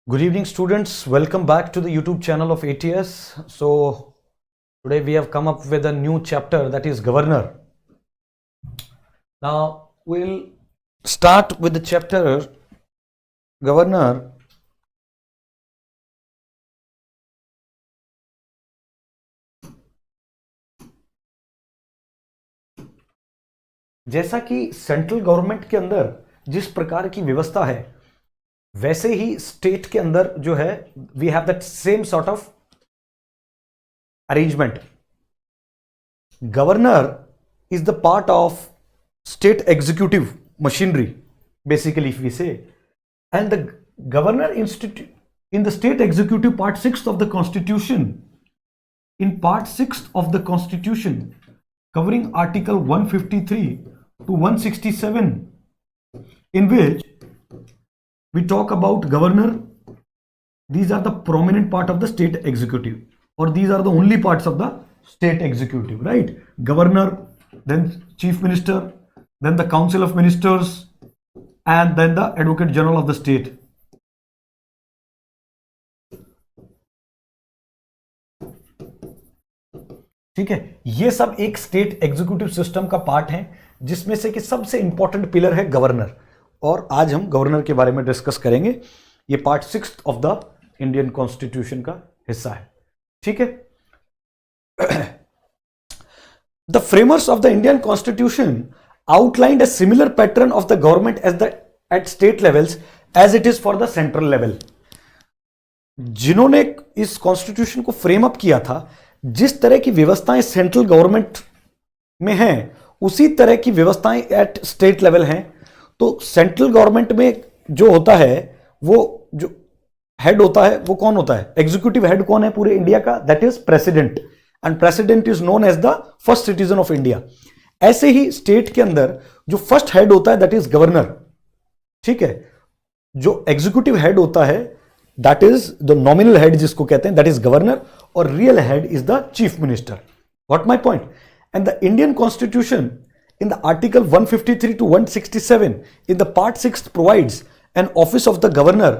Good evening, students. Welcome back to the YouTube channel of ATS. So, today we have come up with a new chapter, that is Governor. Now, we'll start with the chapter Governor. जैसा कि central government के अंदर जिस प्रकार की व्यवस्था है, वैसे ही स्टेट के अंदर जो है we have that same sort of arrangement. Governor is the part of state executive machinery, basically, if we say, and the governor institute in the state executive part 6th of the constitution, in part 6th of the constitution, covering article 153 to 167, in which we talk about governor. These are the prominent part of the state executive, or these are the only parts of the state executive, right? Governor, then chief minister, then the council of ministers, and then the advocate general of the state. ठीक है, ये सब एक state executive system का part है, जिसमें से कि सबसे इंपॉर्टेंट पिलर है गवर्नर, और आज हम गवर्नर के बारे में डिस्कस करेंगे. ये part 6th of the Indian constitution का हिस्सा है. ठीक है. The framers of the Indian constitution outlined a similar pattern of the government as the at state levels as it is for the central level. जिन्होंने इस constitution को frame up किया था, जिस तरह की व्यवस्थाएं सेंट्रल गवर्नमेंट में हैं, उसी तरह की व्यवस्थाएं एट स्टेट लेवल हैं. तो सेंट्रल गवर्नमेंट में जो होता है, वो जो हेड होता है, वो कौन होता है? एग्जीक्यूटिव हेड कौन है पूरे इंडिया का? That is president, and president is known as the first citizen of India. ऐसे ही स्टेट के अंदर जो फर्स्ट हेड होता है दैट इज गवर्नर. ठीक है. जो एग्जीक्यूटिव हेड होता है that is the nominal head, जिसको कहते हैं, दैट इज गवर्नर, और real head is the chief minister. What my point? And the Indian constitution in the article 153 to 167 in the part 6 provides an office of the governor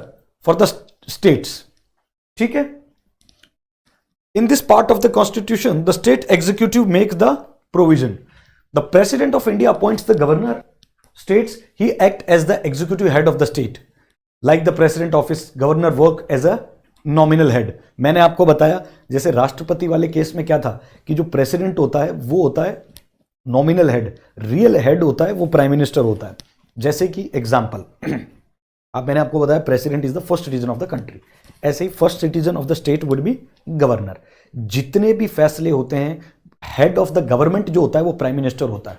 for the states. ठीक है. In this part of the constitution, the state executive makes the provision. The president of India appoints the governor. States he act as the executive head of the state. Like the president office, governor work as a nominal head. मैंने आपको बताया जैसे राष्ट्रपति वाले case में क्या था कि जो प्रेसिडेंट होता है वो होता है नॉमिनल हेड, रियल हेड होता है वो प्राइम मिनिस्टर होता है. जैसे कि एग्जांपल, अब मैंने आपको बताया president is the first citizen of the country, ऐसे ही first citizen of the state would be governor. जितने भी फैसले होते हैं, हेड ऑफ द गवर्नमेंट जो होता है वो प्राइम मिनिस्टर होता है.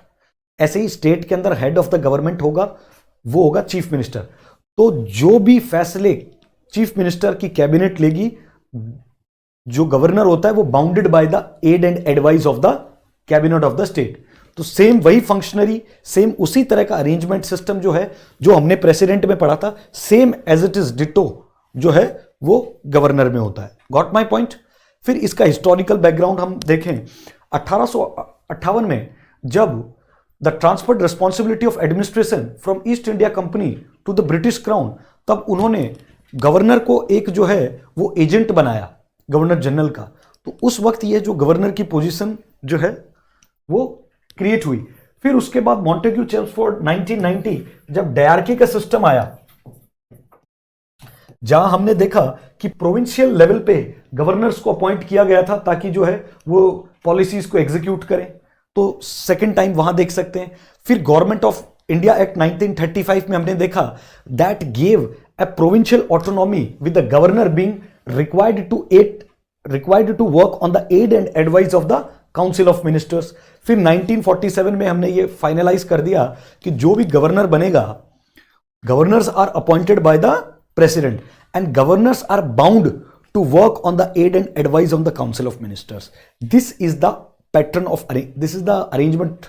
ऐसे ही स्टेट के अंदर हेड ऑफ द गवर्नमेंट होगा, वो होगा चीफ मिनिस्टर. तो जो भी फैसले चीफ मिनिस्टर की कैबिनेट लेगी, जो गवर्नर होता है वो bounded by the aid and advice of the cabinet of the state. तो सेम वही फंक्शनरी, सेम उसी तरह का अरेंजमेंट सिस्टम जो है, जो हमने प्रेसिडेंट में पढ़ा था, same as it is ditto जो है वो गवर्नर में होता है. Got my point? फिर इसका हिस्टोरिकल बैकग्राउंड हम देखें. 1858 में जब the transferred responsibility of administration from East India Company to the British crown, तब उन्होंने गवर्नर को एक जो है वो एजेंट बनाया, गवर्नर जनरल का. तो उस वक्त ये जो गवर्नर की पोजीशन जो है वो क्रिएट हुई. फिर उसके बाद मॉन्टेग्यू चेम्सफोर्ड 1990 जब डायरकी का सिस्टम आया, जहां हमने देखा कि प्रोविंशियल लेवल पे गवर्नर्स को अपॉइंट किया गया था ताकि जो है वो पॉलिसीज को एग्जीक्यूट करें. तो सेकेंड टाइम वहां देख सकते हैं. फिर गवर्नमेंट ऑफ इंडिया एक्ट 1935 में हमने देखा that gave a provincial autonomy with the governor being required to work on the aid and advice of the council of ministers. फिर 1947 में हमने ये फाइनलाइज कर दिया कि जो भी गवर्नर बनेगा, governors are appointed by the president and governors are bound to work on the aid and advice on the council of ministers. This is the pattern of this is the arrangement.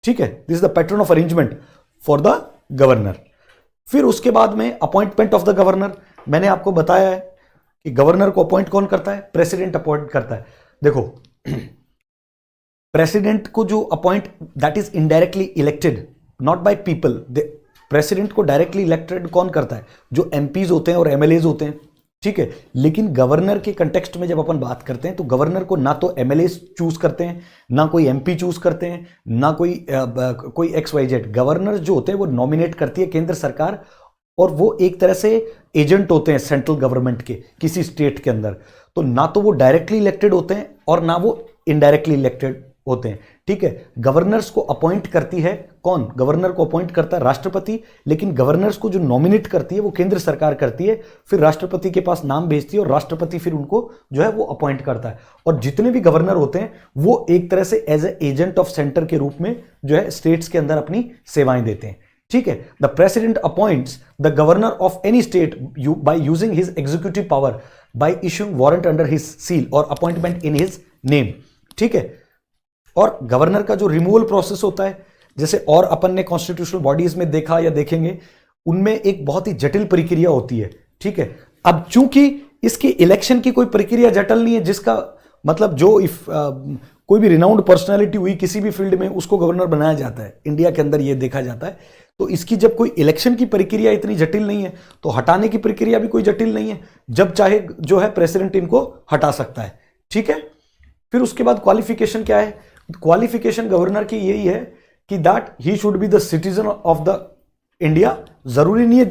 ठीक है, this is the pattern of arrangement for the governor. फिर उसके बाद में appointment of the governor, मैंने आपको बताया है कि गवर्नर को अपॉइंट कौन करता है? प्रेसिडेंट अपॉइंट करता है. देखो, प्रेसिडेंट को जो appoint, that is indirectly elected, not by people. President को डायरेक्टली इलेक्टेड कौन करता है? जो एमपीज होते हैं और एमएलएज होते हैं, ठीक है। लेकिन गवर्नर के कंटेक्स्ट में जब अपन बात करते हैं तो गवर्नर को ना तो एमएलए चूज करते हैं, ना कोई एमपी चूज करते हैं, ना कोई XYZ। गवर्नर जो होते हैं वो नॉमिनेट करती है केंद्र सरकार, और वो एक तरह से एजेंट होते हैं सेंट्रल गवर्नमेंट के किसी स्टेट के अंदर। तो ना तो वो डायरेक्टली इलेक्टेड होते हैं और ना वो इनडायरेक्टली इलेक्टेड होते हैं, ठीक है। गवर्नर्स को अपॉइंट करती है कौन? गवर्नर को अपॉइंट करता है राष्ट्रपति, लेकिन गवर्नर्स को जो नॉमिनेट करती है वो केंद्र सरकार करती है, फिर राष्ट्रपति के पास नाम भेजती है और राष्ट्रपति फिर उनको जो है वो अपॉइंट करता है। और जितने भी गवर्नर होते हैं वो एक तरह से as a agent of centre के रूप में जो है स्टेट्स के अंदर अपनी सेवाएं देते हैं, ठीक है। The president appoints the governor of any state by using his executive power bye issuing warrant under his seal और अपॉइंटमेंट इन हिज नेम, ठीक है। और गवर्नर का जो रिमूवल प्रोसेस होता है, जैसे और अपन ने कॉन्स्टिट्यूशनल बॉडीज में देखा या देखेंगे, उनमें एक बहुत ही जटिल प्रक्रिया होती है, ठीक है। अब चूंकि इसकी इलेक्शन की कोई प्रक्रिया जटिल नहीं है, जिसका मतलब जो कोई भी रिनाउंड पर्सनालिटी हुई किसी भी फील्ड में उसको गवर्नर बनाया जाता है, इंडिया के अंदर ये देखा जाता है। तो इसकी जब कोई इलेक्शन की प्रक्रिया इतनी जटिल नहीं है तो हटाने की प्रक्रिया भी कोई जटिल नहीं है, जब चाहे जो है प्रेसिडेंट इनको हटा सकता है, ठीक है। फिर उसके बाद क्वालिफिकेशन क्या है? क्वालिफिकेशन गवर्नर की यही है कि that he should be the citizen of the India. जरूरी नहीं है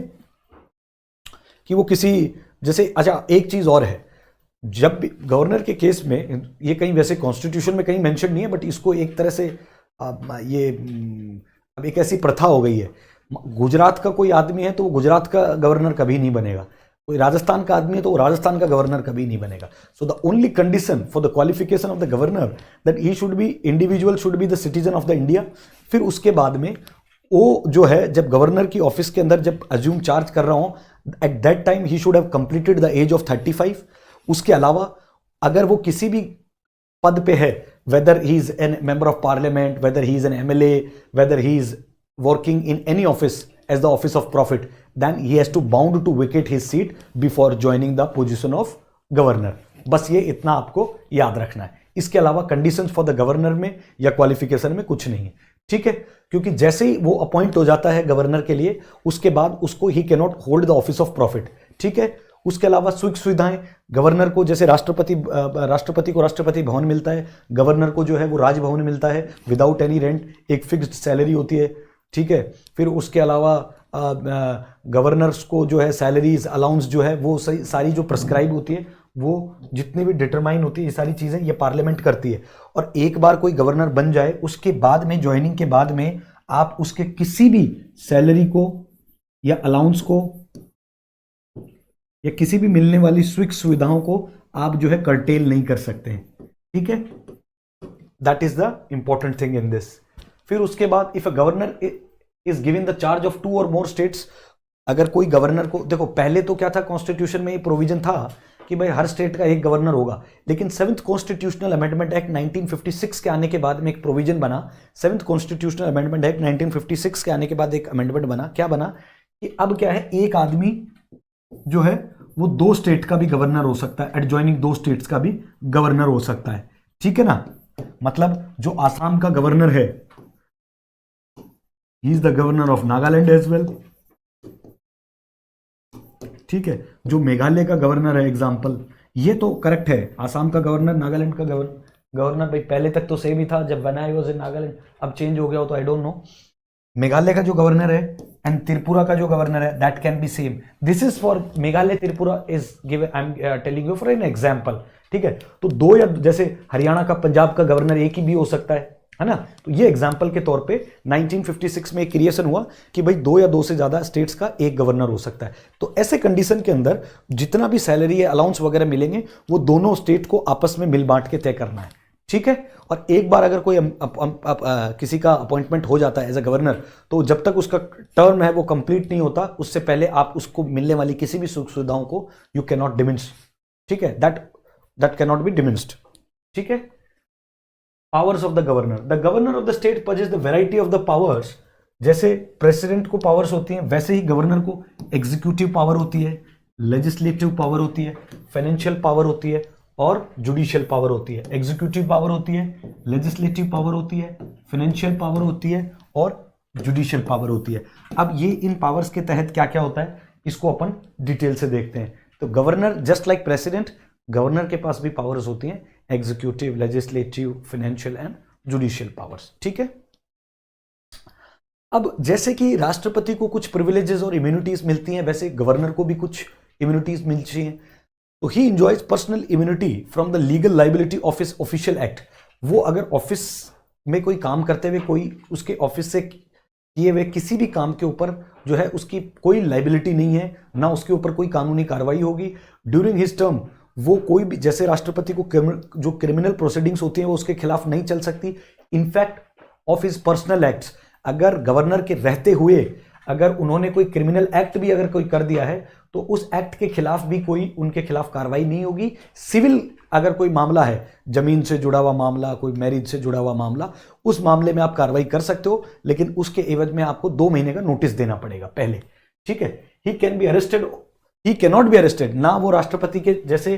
कि वो किसी जैसे, अच्छा एक चीज और है, जब भी गवर्नर के केस में ये कहीं वैसे कॉन्स्टिट्यूशन में कहीं मेंशन नहीं है, बट इसको एक तरह से ये अब एक ऐसी प्रथा हो गई है, गुजरात का कोई आदमी है तो वो गुजरात का गवर्नर कभी नहीं बनेगा, कोई राजस्थान का आदमी है तो वो राजस्थान का गवर्नर कभी नहीं बनेगा। So the only condition for the qualification of the governor that he should be individual should be the citizen of the India. फिर उसके बाद में वो जो है जब गवर्नर की ऑफिस के अंदर जब अज्यूम चार्ज कर रहा हूं, at that time he should have completed the age of 35। उसके अलावा अगर वो किसी भी पद पे है, whether he is a member of parliament, whether he is an MLA, whether he is working in any office as the office of profit, then he has to bound to vacate his seat before joining the position of governor। बस ये इतना आपको याद रखना है। इसके अलावा conditions for the governor में या क्वालिफिकेशन में कुछ नहीं है, ठीक है। क्योंकि जैसे ही वो अपॉइंट हो जाता है गवर्नर के लिए, उसके बाद उसको ही can not hold the office of profit, ठीक है। उसके अलावा सुख सुविधाएं गवर्नर को, जैसे राष्ट्रपति को राष्ट्रपति भवन मिलता है, गवर्नर को जो है वो राजभवन मिलता है विदाउट एनी रेंट, एक फिक्स्ड सैलरी होती है, ठीक है। फिर उसके अलावा गवर्नर्स को जो है सैलरीज अलाउंस जो है वो सारी जो प्रिस्क्राइब होती है, वो जितनी भी डिटरमाइन होती है, ये सारी चीज़ें ये पार्लियामेंट करती है। और एक बार कोई गवर्नर बन जाए, उसके बाद में ज्वाइनिंग के बाद में आप उसके किसी भी सैलरी को या अलाउंस को या किसी भी मिलने वाली सुख सुविधाओं को आप जो है कर्टेल नहीं कर सकते हैं, ठीक है। That is the important thing in this. फिर उसके बाद if a governor is given the charge of 2 और मोर स्टेट्स, अगर कोई गवर्नर को, देखो पहले तो क्या था, कॉन्स्टिट्यूशन में ये प्रोविजन था कि भाई हर स्टेट का एक गवर्नर होगा, लेकिन 7th कॉन्स्टिट्यूशनल अमेंडमेंट एक्ट 1956 के आने के बाद में एक प्रोविजन बना। 7th कॉन्स्टिट्यूशनल अमेंडमेंट एक्ट 1956 के आने के बाद एक अमेंडमेंट बना, क्या बना कि अब क्या है, एक आदमी जो है वो 2 स्टेट का भी गवर्नर हो सकता है, एडजॉइनिंग 2 स्टेट्स का भी गवर्नर हो सकता है, ठीक है ना। मतलब जो आसाम का गवर्नर है, he is the governor of Nagaland as well, ठीक है। जो मेघालय का गवर्नर है, एग्जाम्पल, ये तो करेक्ट है, आसाम का गवर्नर, नागालैंड का गवर्नर भाई पहले तक तो सेम ही था, जब when I was in Nagaland, अब चेंज हो गया हो तो आई डोंट नो। मेघालय का जो गवर्नर है एंड त्रिपुरा का जो गवर्नर है, that can be same. This is for Meghalaya, Tripura is given, I am telling you for an example, ठीक है। तो 2 या जैसे हरियाणा का, पंजाब का गवर्नर एक ही भी हो सकता है ना। तो ये एग्जांपल के तौर पे 1956 में एक क्रिएशन हुआ कि भाई 2 या 2 से ज्यादा स्टेट्स का एक गवर्नर हो सकता है। तो ऐसे कंडीशन के अंदर जितना भी सैलरी या अलाउंस वगैरह मिलेंगे वो दोनों स्टेट को आपस में मिल बांट के तय करना है, ठीक है। और एक बार अगर कोई किसी का अपॉइंटमेंट हो जाता है एज अ गवर्नर, तो जब तक उसका टर्म है वो कंप्लीट नहीं होता, उससे पहले आप उसको मिलने वाली किसी भी सुख सुविधाओं को यू कैन नॉट डिमिनिश, ठीक है, that can not B diminished, ठीक है। Powers of the governor of the state possess the variety of the powers. जैसे प्रेसिडेंट को पावर्स होती हैं, वैसे ही गवर्नर को एग्जीक्यूटिव पावर होती है, लेजिस्लेटिव पावर होती है, फाइनेंशियल पावर होती है और जुडिशियल पावर होती है। एग्जीक्यूटिव पावर होती है, लेजिस्लेटिव पावर होती है, फाइनेंशियल पावर होती है और जुडिशियल पावर होती है। अब ये इन पावर्स के तहत क्या क्या होता है, इसको अपन डिटेल से देखते हैं। तो governor just like president, governor के पास भी पावर्स होती हैं, executive, legislative, financial and judicial powers, ठीक है। अब जैसे कि राष्ट्रपति को कुछ प्रिविलेजेस और इम्यूनिटीज मिलती हैं, वैसे गवर्नर को भी कुछ इम्यूनिटीज मिलती हैं। तो he enjoys personal immunity from the legal liability of his official act. वो अगर ऑफिस में कोई काम करते हुए कोई उसके ऑफिस से किए हुए किसी भी काम के ऊपर जो है उसकी कोई लाइबिलिटी नहीं है, ना उसके ऊपर कोई कानूनी कार्रवाई होगी ड्यूरिंग हिज टर्म, वो कोई भी, जैसे राष्ट्रपति को जो क्रिमिनल प्रोसीडिंग्स होती हैं वो उसके खिलाफ नहीं चल सकती। In fact of his personal acts, अगर गवर्नर के रहते हुए अगर उन्होंने कोई क्रिमिनल एक्ट भी अगर कोई कर दिया है तो उस एक्ट के खिलाफ भी कोई उनके खिलाफ कार्रवाई नहीं होगी। सिविल अगर कोई मामला है, जमीन से जुड़ा हुआ मामला, कोई मैरिज से जुड़ा हुआ मामला, उस मामले में आप कार्रवाई कर सकते हो, लेकिन उसके एवज में आपको 2 महीने का नोटिस देना पड़ेगा पहले, ठीक है। He can be arrested, he can not be arrested, ना वो राष्ट्रपति के जैसे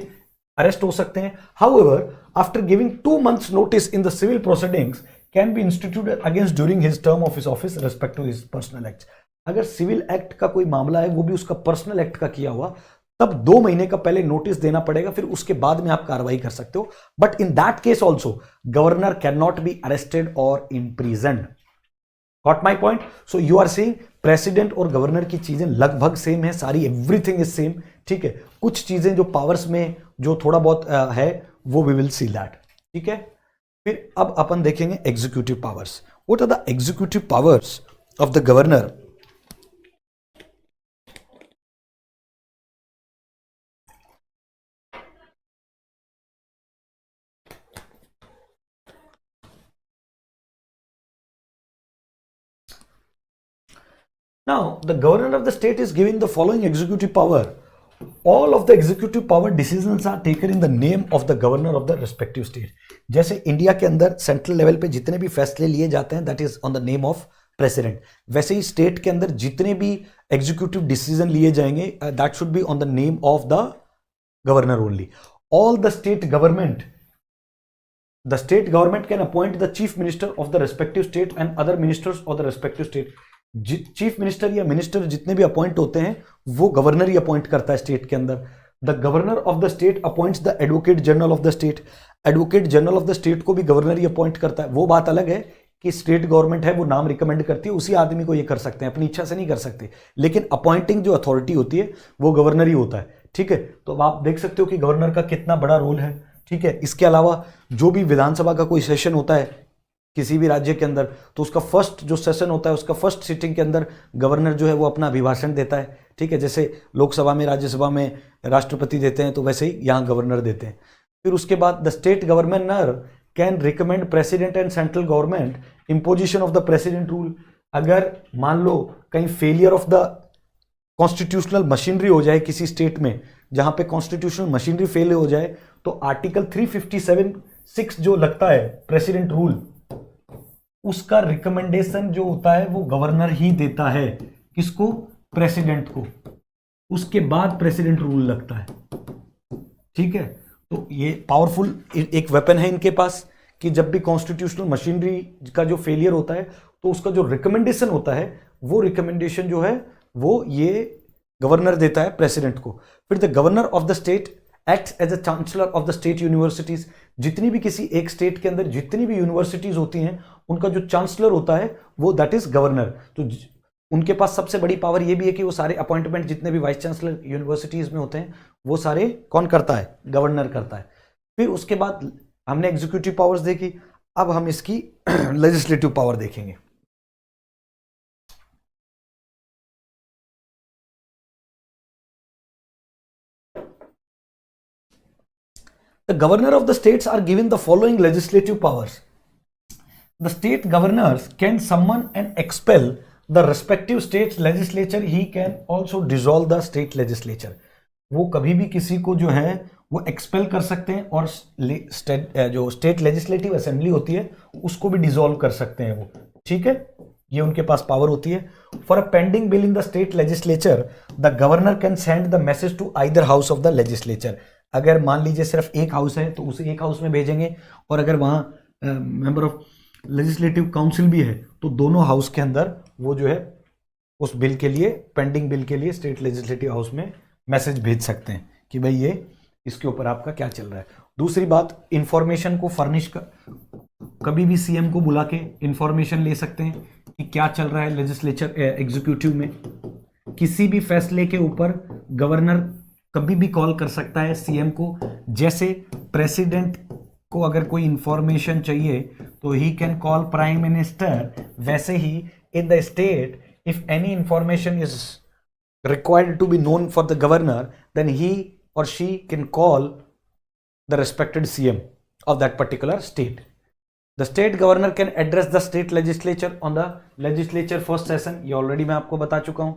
अरेस्ट हो सकते हैं। However after giving 2 months notice in the civil proceedings can be instituted against during his term of his office respect to his personal act. अगर civil act का कोई मामला है, वो भी उसका पर्सनल एक्ट का किया हुआ, तब 2 महीने का पहले नोटिस देना पड़ेगा, फिर उसके बाद में आप कार्रवाई कर सकते हो। But in that case also governor can not be arrested और imprisoned. Got my point? So you are saying president और गवर्नर की चीजें लगभग सेम है, सारी एवरीथिंग इज सेम, ठीक है। कुछ चीजें जो पावर्स में जो थोड़ा बहुत है वो वी विल सी दैट, ठीक है। फिर अब अपन देखेंगे executive powers. What are the executive powers of the governor? Now, the governor of the state is giving the following executive power. All of the executive power decisions are taken in the name of the governor of the respective state. जैसे India के अंदर central level पे जितने भी फैसले लिए जाते हैं that is on the name of president, वैसे ही स्टेट के अंदर जितने भी एग्जीक्यूटिव डिसीजन लिए जाएंगे that should be on the name of the governor only. All the state government can appoint the chief minister of the respective state and other ministers of the respective state. Chief minister या minister जितने भी appoint होते हैं वो governor ही appoint करता है state के अंदर. The governor of the state appoints the advocate general of the state. Advocate general of the state को भी गवर्नर ही अपॉइंट करता है. वो बात अलग है कि स्टेट गवर्नमेंट है वो नाम रिकमेंड करती है, उसी आदमी को ये कर सकते हैं, अपनी इच्छा से नहीं कर सकते, लेकिन अपॉइंटिंग जो अथॉरिटी होती है वो गवर्नर ही होता है, ठीक है. तो आप देख सकते हो कि गवर्नर का कितना बड़ा रोल है, ठीक है. इसके अलावा जो भी विधानसभा का कोई सेशन होता है किसी भी राज्य के अंदर, तो उसका फर्स्ट जो सेशन होता है उसका फर्स्ट सीटिंग के अंदर गवर्नर जो है वो अपना अभिभाषण देता है, ठीक है. जैसे लोकसभा में राज्यसभा में राष्ट्रपति देते हैं तो वैसे ही यहाँ गवर्नर देते हैं. फिर उसके बाद the state governor can recommend president and central government imposition of the president rule. अगर मान लो कहीं failure of the constitutional machinery हो जाए किसी स्टेट में, जहां पे कॉन्स्टिट्यूशनल मशीनरी फेल हो जाए, तो आर्टिकल 357(6) जो लगता है प्रेसिडेंट रूल, उसका रिकमेंडेशन जो होता है वो गवर्नर ही देता है. किसको? प्रेसिडेंट को. उसके बाद प्रेसिडेंट रूल लगता है, ठीक है. तो ये पावरफुल एक वेपन है इनके पास कि जब भी कॉन्स्टिट्यूशनल मशीनरी का जो फेलियर होता है तो उसका जो रिकमेंडेशन होता है वो रिकमेंडेशन जो है वो ये गवर्नर देता है प्रेसिडेंट को. फिर the governor of the state acts as a chancellor of the state universities. जितनी भी किसी एक स्टेट के अंदर जितनी भी यूनिवर्सिटीज होती हैं उनका जो चांसलर होता है वो दैट इज गवर्नर. तो उनके पास सबसे बड़ी पावर ये भी है कि वो सारे अपॉइंटमेंट जितने भी वाइस चांसलर यूनिवर्सिटीज में होते हैं वो सारे कौन करता है? गवर्नर करता है. फिर उसके बाद हमने एग्जीक्यूटिव पावर्स देखी, अब हम इसकी लेजिस्लेटिव पावर देखेंगे. The governor of the states are given the following legislative powers. The state governors can summon and expel the respective state's legislature. He can also dissolve the state legislature. वो कभी भी किसी को जो है वो expel कर सकते हैं और जो स्टेट लेजिस्लेटिव असेंबली होती है उसको भी डिसॉल्व कर सकते हैं वो, ठीक है. ये उनके पास पावर होती है. For a pending bill in the state legislature the governor can send the message to either house of the legislature. अगर मान लीजिए सिर्फ एक हाउस है तो उसे एक हाउस में भेजेंगे, और अगर वहाँ मेंबर ऑफ लेजिस्लेटिव काउंसिल भी है तो दोनों हाउस के अंदर वो जो है उस बिल के लिए, पेंडिंग बिल के लिए स्टेट लेजिस्लेटिव हाउस में मैसेज भेज सकते हैं कि भाई ये इसके ऊपर आपका क्या चल रहा है। दूसरी बात, इंफॉर्मेशन को फर्निश कभी भी सीएम को बुला के इंफॉर्मेशन ले सकते हैं कि क्या चल रहा है लेजिस्लेचर एग्जीक्यूटिव में। किसी भी फैसले के ऊपर गवर्नर कभी भी कॉल कर सकता है सीएम को। जैसे प्रेसिडेंट को अगर कोई इंफॉर्मेशन चाहिए तो he can call prime minister, वैसे ही in the state if any information is required to be known for the governor, then he or she can call the respected CM of that particular state. The state governor can address the state legislature on the legislature first session, ये already मैं आपको बता चुका हूं।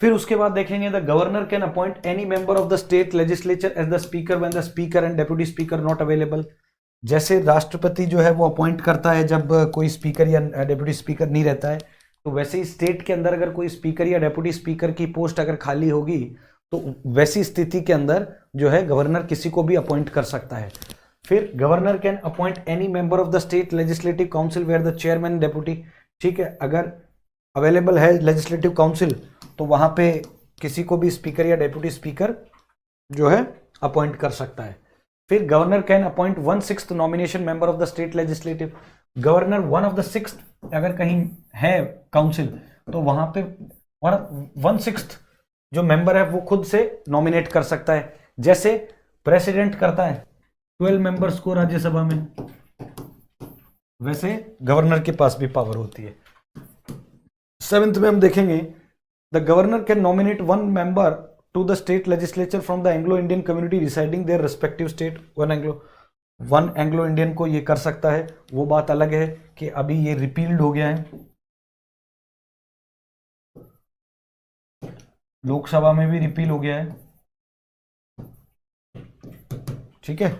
फिर उसके बाद देखेंगे the governor can appoint any member of the state legislature as the speaker when the speaker and deputy speaker not available। जैसे राष्ट्रपति जो है वो अपॉइंट करता है जब कोई स्पीकर या डेप्यूटी स्पीकर नहीं रहता है, तो वैसे ही स्टेट के अंदर अगर कोई स्पीकर या डेप्यूटी स्पीकर की पोस्ट अगर खाली होगी तो वैसी स्थिति के अंदर जो है गवर्नर किसी को भी अपॉइंट कर सकता है। फिर governor can appoint any member of the state legislative council where the chairman deputy. ठीक है, अगर अवेलेबल है लेजिस्लेटिव काउंसिल तो वहां पे किसी को भी स्पीकर या डेप्यूटी स्पीकर जो है अपॉइंट कर सकता है। फिर governor can appoint 1/6 nomination member of the state legislative. Governor 1/6 अगर कहीं है काउंसिल तो वहां पे 1/6 जो मेंबर है वो खुद से नॉमिनेट कर सकता है। जैसे प्रेसिडेंट करता है 12 मेंबर्स को राज्यसभा में, वैसे गवर्नर के पास भी पावर होती है। 7th में हम देखेंगे the governor can nominate 1 member to the state legislature from the Anglo Indian community residing their respective state. One Anglo Indian को ये कर सकता है। वो बात अलग है कि अभी ये रिपील्ड हो गया है, लोकसभा में भी रिपील हो गया है। ठीक है,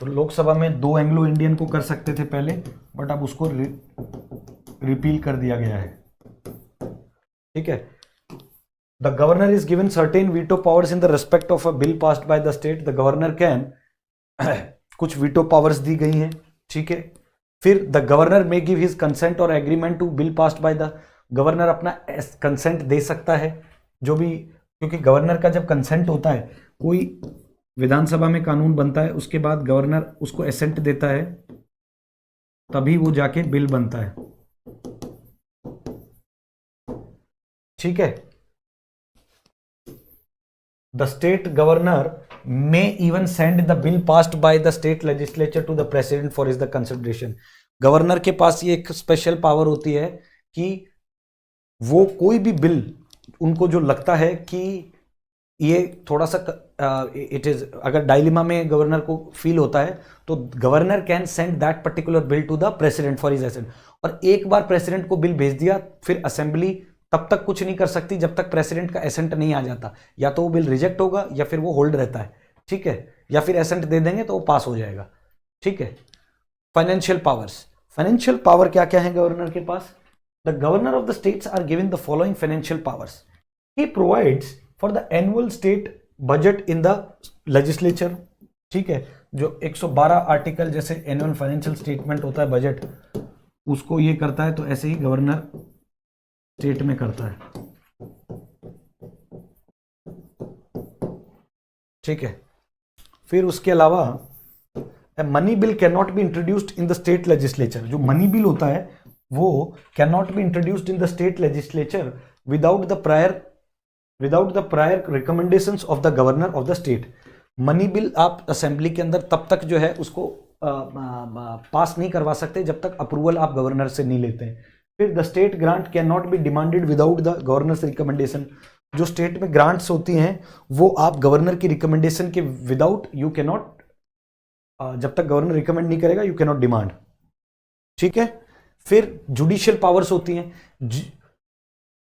तो लोकसभा में 2 एंग्लो इंडियन को कर सकते थे पहले, बट अब उसको रिपील कर दिया गया है। ठीक है, the governor is given certain veto powers in the respect of a bill passed by the state. The governor can कुछ वीटो पावर्स दी गई हैं। ठीक है, फिर the governor may give his consent और agreement to bill passed by the. Governor अपना consent दे सकता है जो भी, क्योंकि गवर्नर का जब कंसेंट होता है, कोई विधानसभा में कानून बनता है उसके बाद गवर्नर उसको एसेंट देता है तभी वो जाके बिल बनता है। ठीक है, the state governor may even send the bill passed by the state legislature to the president for his the consideration। Governor के पास ये एक स्पेशल पावर होती है कि वो कोई भी बिल उनको जो लगता है कि ये थोड़ा सा इट इज, अगर डायलिमा में गवर्नर को फील होता है तो governor can send that particular bill to the president for his assent. और एक बार प्रेसिडेंट को बिल भेज दिया फिर असेंबली तब तक कुछ नहीं कर सकती जब तक प्रेसिडेंट का एसेंट नहीं आ जाता। या तो वो बिल रिजेक्ट होगा या फिर वो होल्ड रहता है। ठीक है, या फिर एसेंट दे देंगे तो वो पास हो जाएगा। ठीक है, फाइनेंशियल पावर्स। फाइनेंशियल पावर क्या क्या है गवर्नर के पास? The governor of the states are given the following financial powers. He provides for the annual state budget in the legislature. ठीक है, जो 112 आर्टिकल जैसे एनुअल फाइनेंशियल स्टेटमेंट होता है बजट, उसको ये करता है, तो ऐसे ही गवर्नर स्टेट में करता है। ठीक है, फिर उसके अलावा money bill can not be introduced in the state legislature. जो मनी बिल होता है वो can not be introduced in the state legislature without the prior recommendations of the governor of the state. Money bill आप assembly के अंदर तब तक जो है उसको पास नहीं करवा सकते जब तक अप्रूवल आप गवर्नर से नहीं लेते हैं। फिर the state grant can not B demanded without the governors recommendation. जो स्टेट में ग्रांट्स होती हैं वो आप गवर्नर की रिकमेंडेशन के विदाउट यू कैन नॉट, जब तक गवर्नर रिकमेंड नहीं करेगा यू कैन नॉट डिमांड। ठीक है, फिर जुडिशियल पावर्स होती हैं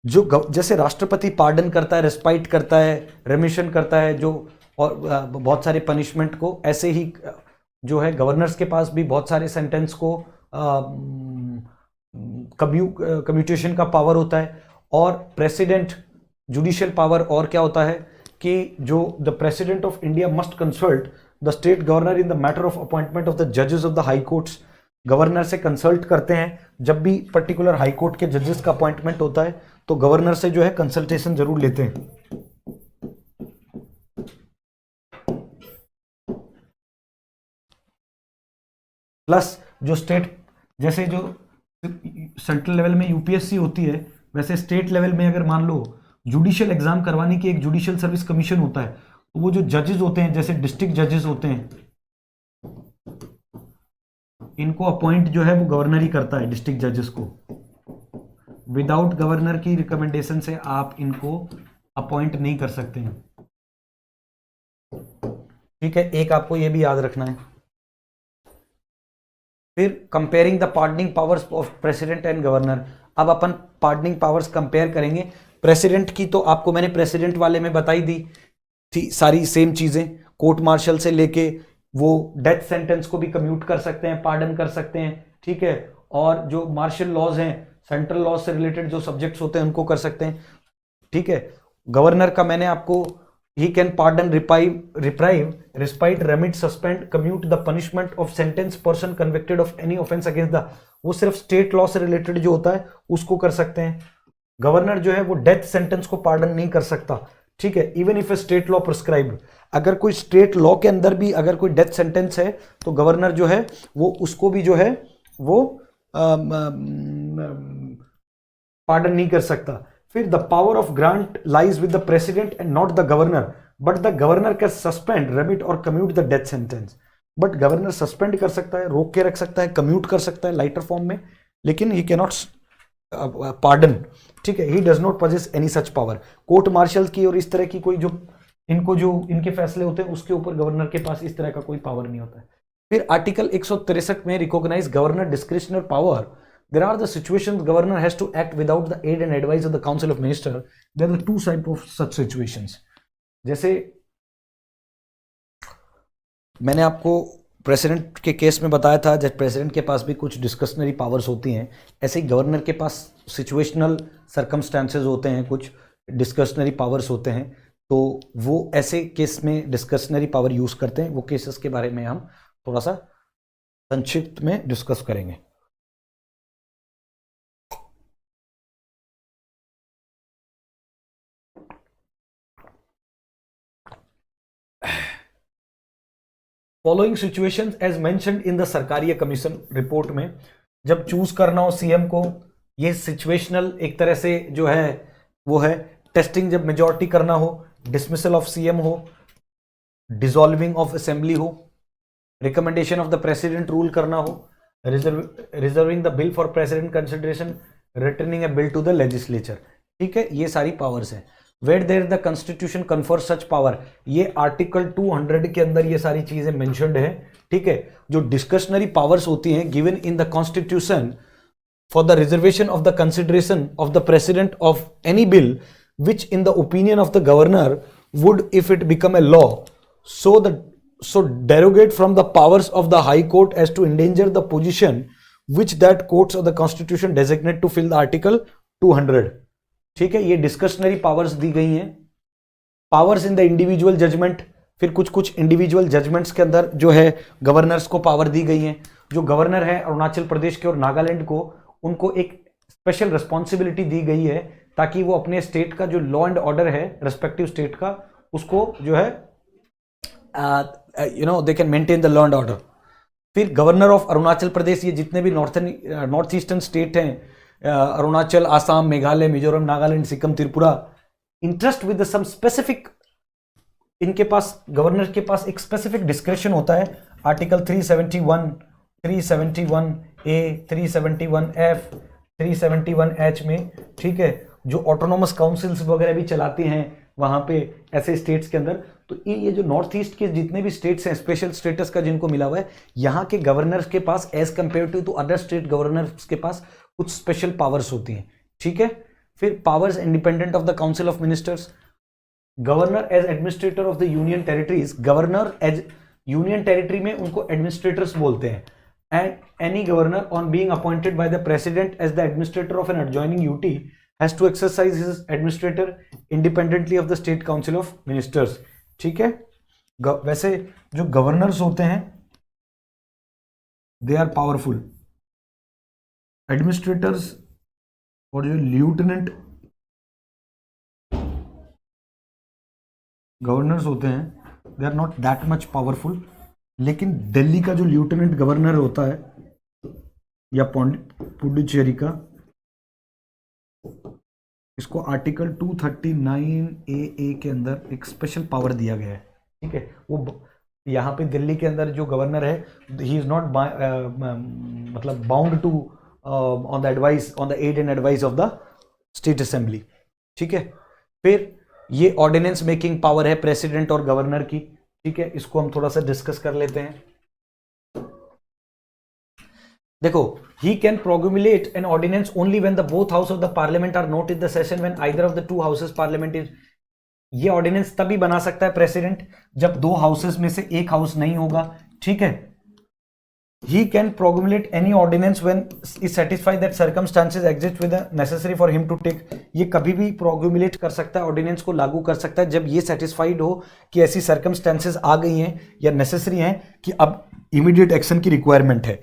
जो जैसे राष्ट्रपति पार्डन करता है, रेस्पाइट करता है, रेमिशन करता है, जो और बहुत सारे पनिशमेंट को, ऐसे ही जो है गवर्नर्स के पास भी बहुत सारे सेंटेंस को कम्यूटेशन का पावर होता है। और प्रेसिडेंट जुडिशियल पावर और क्या होता है कि जो the president of India must consult the state governor in the matter of appointment of the जजेस of the high courts. Governor से कंसल्ट करते हैं जब भी पर्टिकुलर हाई कोर्ट के जजेस का अपॉइंटमेंट होता है, तो गवर्नर से जो है कंसल्टेशन जरूर लेते हैं। प्लस जो स्टेट, जैसे जो सेंट्रल लेवल में यूपीएससी होती है, वैसे स्टेट लेवल में अगर मान लो जुडिशियल एग्जाम करवाने की एक जुडिशियल सर्विस कमीशन होता है, तो वो जो जजेस होते हैं, जैसे डिस्ट्रिक्ट जजेस होते हैं, इनको अपॉइंट जो है वो गवर्नर ही करता है, डिस्ट्रिक्ट जजेस को। विदाउट गवर्नर की रिकमेंडेशन से आप इनको अपॉइंट नहीं कर सकते हैं, ठीक है, एक आपको ये भी याद रखना है। फिर comparing the pardoning powers of president and governor. अब अपन पार्डनिंग पावर्स कंपेयर करेंगे। प्रेसिडेंट की तो आपको मैंने प्रेसिडेंट वाले में बताई दी थी सारी सेम चीजें, कोर्ट मार्शल से लेके वो डेथ सेंटेंस को भी कम्यूट कर सकते हैं, पार्डन कर सकते हैं, ठीक है, और जो मार्शल लॉज हैं, सेंट्रल लॉज से रिलेटेड जो सब्जेक्ट्स होते हैं उनको कर सकते हैं, ठीक है। गवर्नर का मैंने आपको, he can pardon, reprieve, respite, remit, suspend, commute the punishment of sentence person convicted of any offense against the, वो सिर्फ स्टेट लॉ से रिलेटेड जो होता है उसको कर सकते हैं। गवर्नर जो है वो डेथ सेंटेंस को पार्डन नहीं कर सकता, ठीक है, even if A state law prescribed. अगर कोई स्टेट लॉ के अंदर भी अगर कोई डेथ सेंटेंस है तो गवर्नर जो है वो उसको भी जो है वो पार्डन नहीं कर सकता। फिर the power of grant lies with the president and not the governor, but the governor can suspend, remit और commute the death sentence. But governor suspend कर सकता है, रोक के रख सकता है, कम्यूट कर सकता है लाइटर फॉर्म में, लेकिन ही कैन नॉट पार्डन, ठीक है, he does not possess any such power. Court martial की और इस तरह की कोई जो इनके फैसले होते हैं उसके ऊपर गवर्नर के पास इस तरह का कोई पावर नहीं होता है। फिर आर्टिकल 163 में recognise governor discretional power. There are the situations governor has to act without the aid and advice of the council of minister. There are two type of such situations. जैसे मैंने आपको president के case में बताया था, जब president के पास भी कुछ डिस्कशनरी पावर्स होती हैं, ऐसे ही गवर्नर के पास सिचुएशनल सर्कमस्टांसेस होते हैं, कुछ डिस्कशनरी पावर्स होते हैं, तो वो ऐसे केस में डिस्कशनरी पावर यूज करते हैं। वो केसेस के बारे में हम थोड़ा सा संक्षिप्त में डिस्कस करेंगे। Following situations as mentioned in the Sarkaria commission report में, जब चूज करना हो सीएम को, ये सिचुएशनल एक तरह से जो है वो है। टेस्टिंग जब मेजॉरिटी करना हो, डिसमिसल ऑफ सीएम हो, डिसॉल्विंग ऑफ असेंबली हो, recommendation of the president rule करना हो, reserving the bill for president consideration, returning a bill to the legislature, ठीक है, ये सारी पावर्स हैं। Where there the constitution confer such power, ये आर्टिकल 200 के अंदर ये सारी चीजें मेंशन्ड है, ठीक है। जो डिस्कशनरी पावर्स होती हैं given in the constitution for the reservation of the consideration of the president of any bill which in the opinion of the governor would if it become a law so derogate from the powers of the high court as to endanger the position which that courts of the constitution designate to fill the article 200, ठीक है। ये डिस्कशनरी powers दी गई हैं। Powers in the individual judgement, फिर कुछ individual judgements के अंदर जो है गवर्नर्स को पावर दी गई है। जो गवर्नर है अरुणाचल प्रदेश के और नागालैंड को, उनको एक स्पेशल रिस्पॉन्सिबिलिटी दी गई है ताकि वो अपने स्टेट का जो लॉ एंड ऑर्डर है रिस्पेक्टिव स्टेट का, उसको जो है they can maintain the law and order. फिर गवर्नर ऑफ अरुणाचल प्रदेश, ये जितने भी नॉर्थ ईस्टर्न स्टेट हैं, Arunachal, Assam, Meghalaya, Mizoram, Nagaland, Sikkim, Tripura, interest with some specific, इनके पास गवर्नर के पास एक स्पेसिफिक डिस्क्रेशन होता है। आर्टिकल 371, 371A, 371F, 371H में, ठीक है, जो ऑटोनोमस काउंसिल्स वगैरह भी चलाती हैं वहां पे ऐसे स्टेट्स के अंदर। तो ये जो नॉर्थ ईस्ट के जितने भी स्टेट्स हैं, स्पेशल स्टेटस का जिनको मिला हुआ है, यहाँ के गवर्नर्स के पास as comparative to other state governors के पास कुछ स्पेशल पावर्स होती हैं, ठीक है। फिर powers independent of the council of ministers. Governor as administrator of the union territories, governor as union territory में उनको एडमिनिस्ट्रेटर्स बोलते हैं। And any governor on being appointed by the president as the administrator of an adjoining UT has to exercise his administrator independently of the state council of ministers, ठीक है। वैसे जो governors होते हैं दे आर पावरफुल। एडमिनिस्ट्रेटर्स और जो lieutenant governors होते हैं they are not that much powerful, लेकिन दिल्ली का जो लेफ्टिनेंट गवर्नर होता है या पुडुचेरी का, इसको आर्टिकल 239 के अंदर एक स्पेशल पावर दिया गया है। ठीक है, वो यहाँ पे दिल्ली के अंदर जो गवर्नर है, ही इज नॉट मतलब bound to on the advice, on the aid and advice of the state assembly. ठीक है, फिर ये ऑर्डिनेंस मेकिंग पावर है प्रेसिडेंट और गवर्नर की। ठीक है, इसको हम थोड़ा सा डिस्कस कर लेते हैं। देखो, he can promulgate an ordinance only when the both house of the parliament are not in the session, when either of the two houses parliament is। ये ऑर्डिनेंस तभी बना सकता है प्रेसिडेंट जब दो हाउसेस में से एक हाउस नहीं होगा। ठीक है, he can promulgate any ordinance when is satisfied that circumstances exist with the necessary for him to take। ये कभी भी promulgate कर सकता है, ऑर्डिनेंस को लागू कर सकता है जब ये सेटिस्फाइड हो कि ऐसी सर्कमस्टेंसेस आ गई हैं या नेसेसरी हैं कि अब इमीडिएट एक्शन की रिक्वायरमेंट है।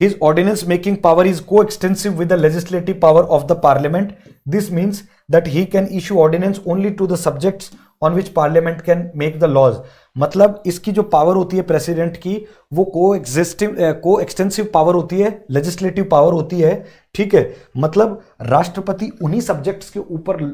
His ordinance making power is co-extensive with the legislative power of the parliament. This means that he can issue ordinance only to the subjects on which parliament can make the laws। मतलब इसकी जो power होती है president की, वो को extensive power होती है, लेजिस्लेटिव पावर होती है। ठीक है, मतलब राष्ट्रपति उन्हीं सब्जेक्ट्स के ऊपर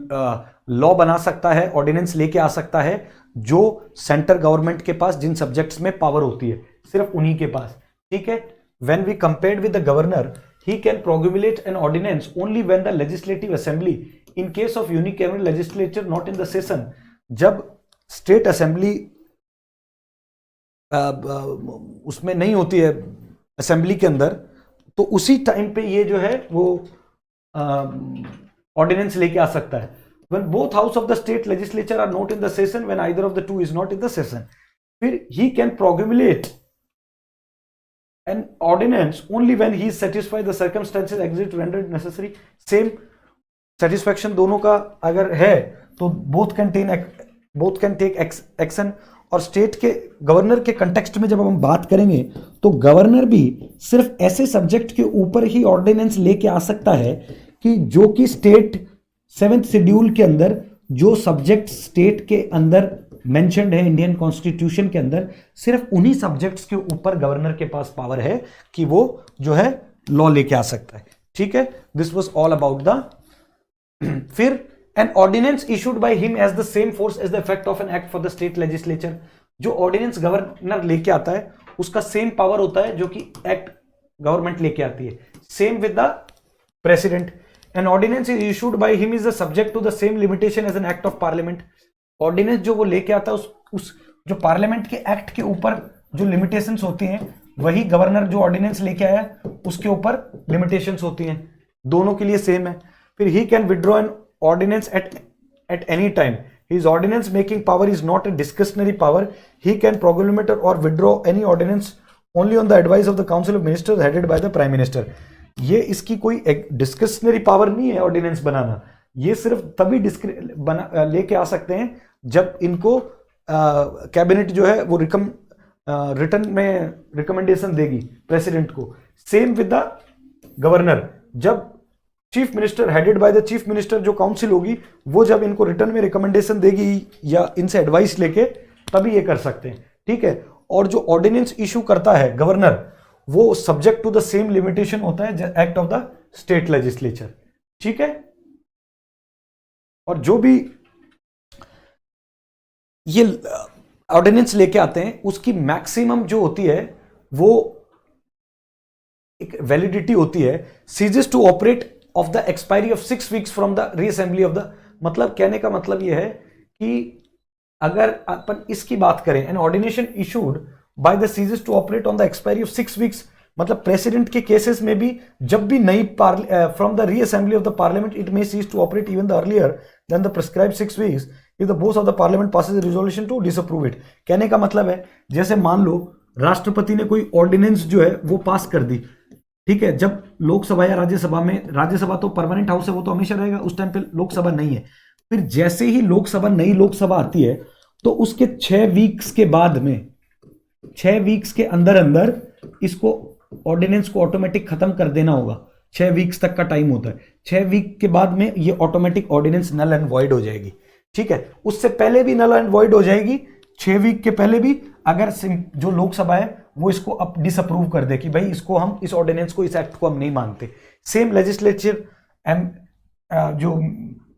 लॉ बना सकता है, ऑर्डिनेंस लेके आ सकता है जो सेंटर गवर्नमेंट के पास जिन सब्जेक्ट्स में पावर होती है, सिर्फ उन्हीं के पास। ठीक है, when we compared with the governor, he can promulgate an ordinance only when the legislative assembly in case of unicameral legislature not in the session। जब स्टेट असेंबली उसमें नहीं होती है असेंबली के अंदर, तो उसी टाइम पे ये जो है वो ऑर्डिनेंस लेके आ सकता है। when both house of the state legislature are not in the session, when either of the two is not in the session, फिर he can promulgate an ordinance only when he is satisfied the circumstances exist rendered necessary। Same satisfaction दोनों का अगर है तो both can take action। और state के governor के context में जब हम बात करेंगे तो गवर्नर भी सिर्फ ऐसे सब्जेक्ट के ऊपर ही ऑर्डिनेंस लेके आ सकता है कि जो कि स्टेट 7th शेड्यूल के अंदर जो सब्जेक्ट स्टेट के अंदर मेंशन्ड है इंडियन कॉन्स्टिट्यूशन के अंदर, सिर्फ उन्हीं सब्जेक्ट्स के ऊपर गवर्नर के पास पावर है कि वो जो है लॉ लेके आ सकता है। ठीक है, this was all about the फिर an ordinance issued by him as the same force as the effect of an act for the state legislature. जो ऑर्डिनेंस गवर्नर लेके आता है उसका सेम पावर होता है जो कि एक्ट गवर्नमेंट लेके आती है। Same with the president, an ordinance is issued by him is subject to the same limitation as an act of parliament. Ordinance जो वो लेके आता है उस जो पार्लियामेंट के एक्ट के ऊपर जो लिमिटेशंस होती हैं, वही गवर्नर जो ऑर्डिनेंस लेके आया उसके ऊपर लिमिटेशंस होती हैं, दोनों के लिए सेम है। फिर he can withdraw an ordinance at any time. His ordinance making power is not a discretionary power. He can proclamate और withdraw any ordinance only on the advice of the council of ministers headed by the prime minister. ये इसकी कोई एक discretionary power नहीं है ordinance बनाना, ये सिर्फ तभी लेके आ सकते हैं जब इनको कैबिनेट जो है वो रिटर्न में रिकमेंडेशन देगी प्रेसिडेंट को। सेम विद द गवर्नर, जब chief minister headed by the chief minister जो काउंसिल होगी वो जब इनको रिटर्न में रिकमेंडेशन देगी या इनसे एडवाइस लेके, तभी ये कर सकते हैं। ठीक है, और जो ऑर्डिनेंस इशू करता है गवर्नर वो subject to the same limitation होता है act of the state legislature. ठीक है, और जो भी ये ऑर्डिनेंस लेके आते हैं उसकी मैक्सिमम जो होती है वो एक वैलिडिटी होती है ceases to operate of the expiry of 6 weeks from the reassembly of the. मतलब कहने का मतलब यह है कि अगर अपन इसकी बात करें, an ordination issued by the ceases to operate on the expiry of 6 weeks, मतलब प्रेसिडेंट के केसेस में भी जब भी नई from the reassembly of the parliament it may cease to operate even the earlier than the prescribed 6 weeks if the both of the parliament passes a resolution to disapprove it. कहने का मतलब है जैसे मान लो राष्ट्रपति ने कोई ऑर्डिनेंस जो है वो पास कर दी, ठीक है, जब लोकसभा या राज्यसभा में, राज्यसभा तो परमानेंट हाउस है वो तो हमेशा रहेगा, उस टाइम पे लोकसभा नहीं है, फिर जैसे ही नई लोकसभा आती है तो उसके 6 वीक्स के बाद में, 6 वीक्स के अंदर अंदर इसको ऑर्डिनेंस को ऑटोमेटिक खत्म कर देना होगा। 6 वीक्स तक का टाइम होता है, 6 वीक के बाद में ये automatic ordinance null and void हो जाएगी। ठीक है, उससे पहले भी नल एंड वॉइड हो जाएगी, 6 वीक के पहले भी, अगर जो लोकसभा है वो इसको अब डिसअप्रूव कर दे कि भाई इसको हम, इस ऑर्डिनेंस को, इस एक्ट को हम नहीं मानते। सेम लेजिस्लेचर जो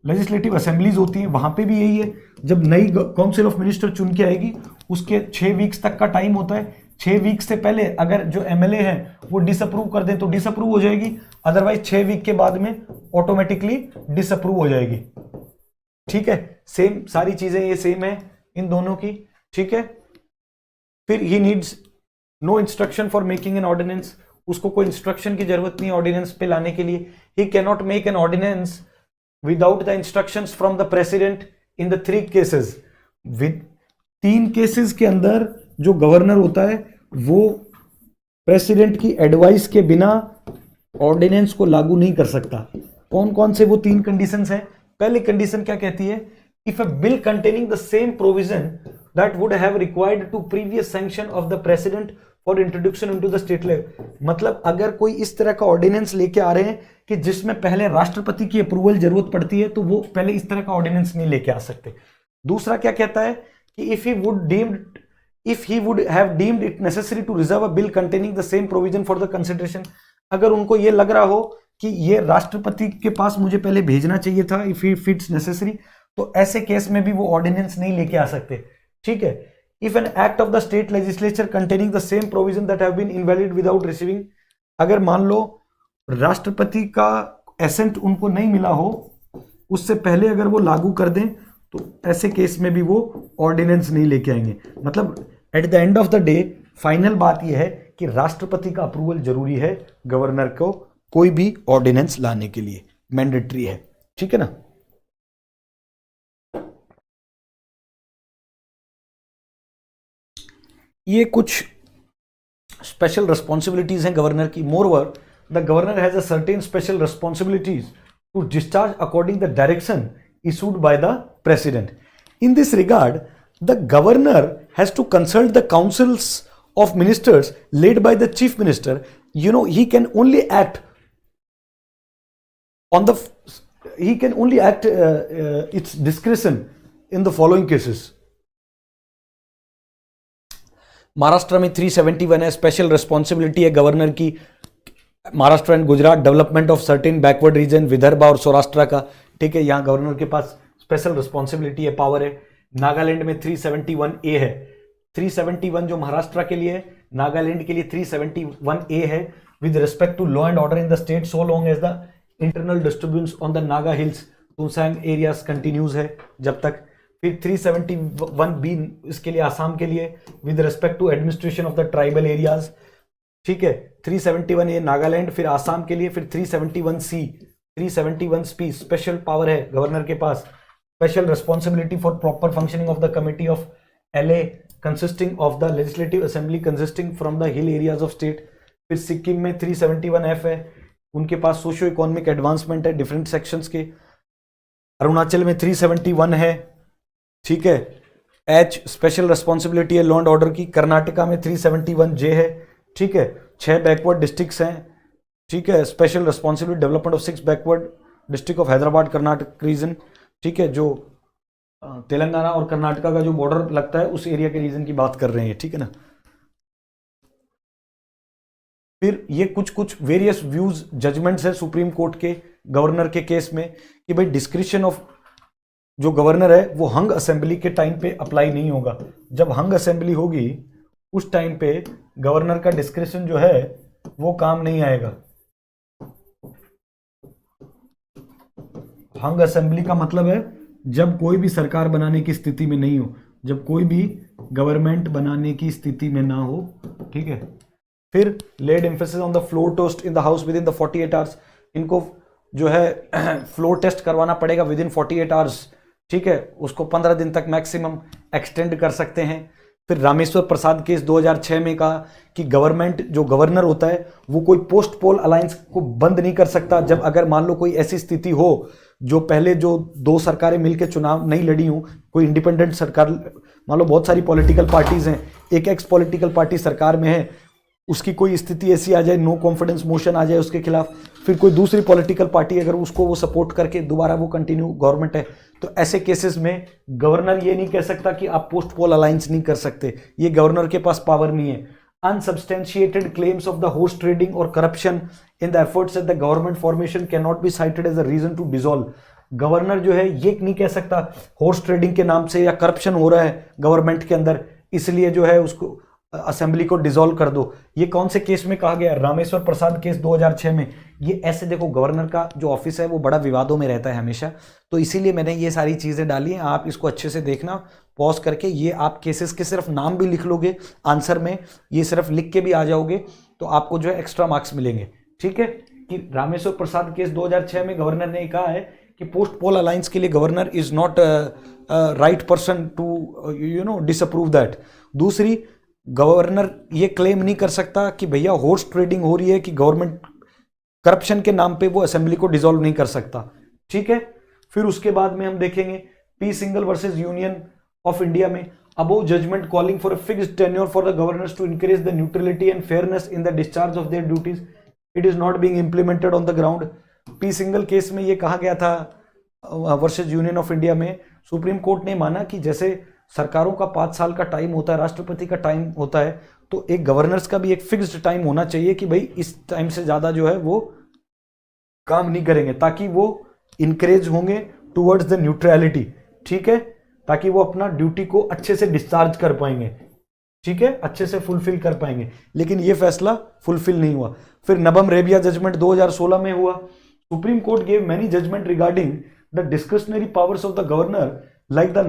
लेजिस्लेटिव असेंबलीज होती है वहां पे भी यही है। जब नई काउंसिल ऑफ मिनिस्टर चुन के आएगी उसके 6 वीक्स तक का टाइम होता है। 6 वीक्स से पहले अगर जो एमएलए हैं वो डिसअप्रूव कर दें तो डिसअप्रूव हो जाएगी, अदरवाइज 6 वीक के बाद में ऑटोमेटिकली डिसअप्रूव हो जाएगी। ठीक है, सेम सारी चीजें ये सेम है इन दोनों की। ठीक है, फिर he needs no instruction for making an ordinance, उसको कोई इंस्ट्रक्शन की जरूरत नहीं ऑर्डिनेंस पे लाने के लिए। He can not make an ordinance without the instructions from the president in the 3 cases. With 3 cases के अंदर जो गवर्नर होता है वो प्रेसिडेंट की एडवाइस के बिना ऑर्डिनेंस को लागू नहीं कर सकता। कौन कौन से वो 3 कंडीशंस हैं? पहली कंडीशन क्या कहती है? If a bill containing the same provision that would have required to previous sanction of the president for introduction into the state level. मतलब अगर कोई इस तरह का ऑर्डिनेंस लेके आ रहे हैं कि जिसमें पहले राष्ट्रपति की अप्रूवल जरूरत पड़ती है, तो वो पहले इस तरह का ऑर्डिनेंस नहीं लेके आ सकते। दूसरा क्या कहता है कि if he would have deemed it necessary to reserve a bill containing the same provision for the consideration, अगर उनको ये लग रहा हो कि ये राष्ट्रपति के पास मुझे पहले भेजना चाहिए था, if it's necessary, तो ऐसे केस में भी वो ऑर्डिनेंस नहीं लेके आ सकते। ठीक है, if an act of the state legislature containing the same provision that have been invalid without receiving, अगर मान लो राष्ट्रपति का एसेंट उनको नहीं मिला हो, उससे पहले अगर वो लागू कर दें, तो ऐसे केस में भी वो ऑर्डिनेंस नहीं लेके आएंगे। मतलब eight the end of the day final बात यह है कि राष्ट्रपति का अप्रूवल जरूरी है गवर्नर को कोई भी ऑर्डिनेंस लाने के लिए, मैंडेटरी है। ठीक है ना। ये कुछ स्पेशल रिस्पॉन्सिबिलिटीज हैं गवर्नर की। Moreover the governor has a certain special responsibilities to discharge according the direction issued by the president. In this regard, the governor has to consult the councils of ministers led by the chief minister. You know, he can only act its discretion in the following cases. Maharashtra में 371 है, special responsibility है governor की। Maharashtra and Gujarat, development of certain backward region, Vidarbha और सौराष्ट्र का। ठीक है, यहां governor के पास स्पेशल रिस्पॉन्सिबिलिटी है, पावर है। नागालैंड में 371A है। 371 जो महाराष्ट्र के लिए है, नागालैंड के लिए 371A है। With respect to law and order in the state so long as the internal disturbance on the Naga hills Tuensang areas continues है जब तक। फिर 371B इसके लिए आसाम के लिए, with respect to administration of the tribal areas. ठीक है, 371A नागालैंड, फिर आसाम के लिए। फिर 371C 371P स्पेशल पावर है गवर्नर के पास, special responsibility for proper functioning of the committee of LA consisting of the legislative assembly consisting from the hill areas of state. फिर सिक्किम में 371F है, उनके पास सोशियो इकोनॉमिक एडवांसमेंट है different sections के। अरुणाचल में 371 है। ठीक है, H स्पेशल रिस्पॉन्सिबिलिटी है लॉ एंड ऑर्डर की। कर्नाटका में 371J है। ठीक है, 6 बैकवर्ड डिस्ट्रिक्ट्स हैं। ठीक है, special responsibility development of 6 backward district of Hyderabad Karnataka region. ठीक है, जो तेलंगाना और कर्नाटका का जो बॉर्डर लगता है उस एरिया के रीजन की बात कर रहे हैं। ठीक है ना। फिर ये कुछ वेरियस व्यूज जजमेंट्स है सुप्रीम कोर्ट के गवर्नर के केस में कि भाई डिस्क्रिप्शन ऑफ जो गवर्नर है वो हंग असेंबली के टाइम पे अप्लाई नहीं होगा। जब हंग असेंबली होगी उस टाइम पे गवर्नर का डिस्क्रिप्शन जो है वो काम नहीं आएगा। हंग असेंबली का मतलब है जब कोई भी सरकार बनाने की स्थिति में नहीं हो, जब कोई भी गवर्नमेंट बनाने की स्थिति में ना हो। ठीक है, फिर laid emphasis on the floor test in the house with in the 48 hours. इनको जो है फ्लोर टेस्ट करवाना पड़ेगा विद इन 48 आवर्स। ठीक है, उसको 15 दिन तक मैक्सिमम एक्सटेंड कर सकते हैं। फिर रामेश्वर प्रसाद केस 2006 में कहा कि गवर्नमेंट जो गवर्नर होता है वो कोई पोस्ट पोल अलायंस को बंद नहीं कर सकता। जब अगर मान लो कोई ऐसी स्थिति हो जो पहले जो 2 सरकारें मिलकर चुनाव नहीं लड़ी हो, कोई इंडिपेंडेंट सरकार, मान लो बहुत सारी पॉलिटिकल पार्टीज हैं, एक एक्स पॉलिटिकल पार्टी सरकार में है, उसकी कोई स्थिति ऐसी आ जाए, नो कॉन्फिडेंस मोशन आ जाए उसके खिलाफ, फिर कोई दूसरी पॉलिटिकल पार्टी अगर उसको वो सपोर्ट करके दोबारा वो कंटिन्यू गवर्नमेंट है, तो ऐसे केसेस में गवर्नर ये नहीं कह सकता कि आप पोस्ट पोल अलायंस नहीं कर सकते, ये गवर्नर के पास पावर नहीं है। Unsubstantiated claims of the horse trading और corruption in the efforts at the government formation can not be cited as a reason to dissolve. Governor जो है ये नहीं कह सकता हॉर्स ट्रेडिंग के नाम से या करप्शन हो रहा है गवर्नमेंट के अंदर, इसलिए जो है उसको असेंबली को डिसॉल्व कर दो। ये कौन से केस में कहा गया? रामेश्वर प्रसाद केस 2006 में। ये ऐसे देखो, गवर्नर का जो ऑफिस है वो बड़ा विवादों में रहता है हमेशा, तो इसीलिए मैंने ये सारी चीजें डाली हैं। आप इसको अच्छे से देखना, पॉज करके। ये आप केसेस के सिर्फ नाम भी लिख लोगे आंसर में, ये सिर्फ लिख के भी आ जाओगे तो आपको जो है एक्स्ट्रा मार्क्स मिलेंगे। ठीक है, कि रामेश्वर प्रसाद केस 2006 में गवर्नर ने कहा है कि पोस्ट पोल अलायंस के लिए governor is not right person to disapprove that. दूसरी, गवर्नर ये क्लेम नहीं कर सकता कि भैया हॉर्स ट्रेडिंग हो रही है कि गवर्नमेंट करप्शन के नाम पे वो असेंबली को डिसॉल्व नहीं कर सकता। ठीक है, फिर उसके बाद में हम देखेंगे P Singhal versus union of India में, above judgment calling for a fixed tenure for the governors to encourage the neutrality and fairness in the discharge of their duties, it is not being implemented on the ground. P Singhal case में ये कहा गया था versus union of India में, supreme court ने माना कि जैसे सरकारों का 5 साल का टाइम होता है, राष्ट्रपति का टाइम होता है, तो एक गवर्नर्स का भी एक फिक्स्ड टाइम होना चाहिए कि भाई इस टाइम से ज्यादा जो है वो काम नहीं करेंगे, ताकि वो इंकरेज होंगे टुवर्ड्स द न्यूट्रलिटी। ठीक है, ताकि वो अपना ड्यूटी को अच्छे से डिस्चार्ज कर पाएंगे। ठीक है, अच्छे से फुलफिल कर पाएंगे, लेकिन ये फैसला फुलफिल नहीं हुआ। फिर नबम रेबिया जजमेंट 2016 में हुआ। Supreme Court gave many judgement regarding the discretionary powers of the governor like the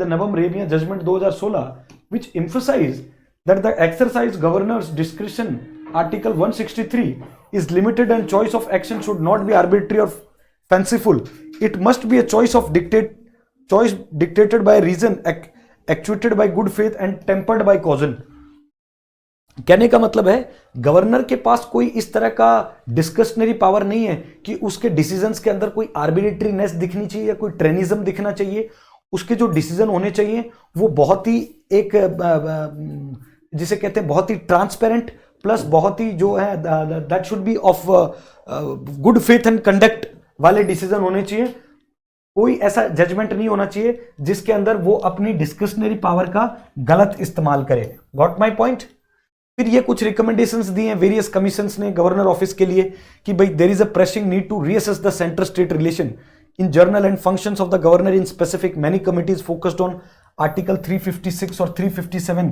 Nabam Rebia judgement 2016 which emphasize that the exercise governor's discretion article 163 is limited and choice of action should not be arbitrary or fanciful. It must be a choice dictated by reason, actuated by good faith and tempered by caution. कहने का मतलब है governor के पास कोई इस तरह का डिस्कशनरी power नहीं है कि उसके डिसीजंस के अंदर कोई आर्बिट्रीनेस दिखनी चाहिए या कोई ट्रेनिज्म दिखना चाहिए। उसके जो डिसीजन होने चाहिए वो बहुत ही एक जिसे कहते हैं बहुत ही ट्रांसपेरेंट प्लस बहुत ही जो है that should be of good faith and conduct वाले डिसीजन होने चाहिए। कोई ऐसा जजमेंट नहीं होना चाहिए जिसके अंदर वो अपनी डिस्क्रिशनरी पावर का गलत इस्तेमाल करे। Got my point. फिर ये कुछ रिकमेंडेशंस दिए हैं वेरियस कमीशंस ने गवर्नर ऑफिस के लिए कि भाई there is a pressing need to reassess the centre state relation in journal and functions of the governor in specific. Many committees focused on article 356 और 357.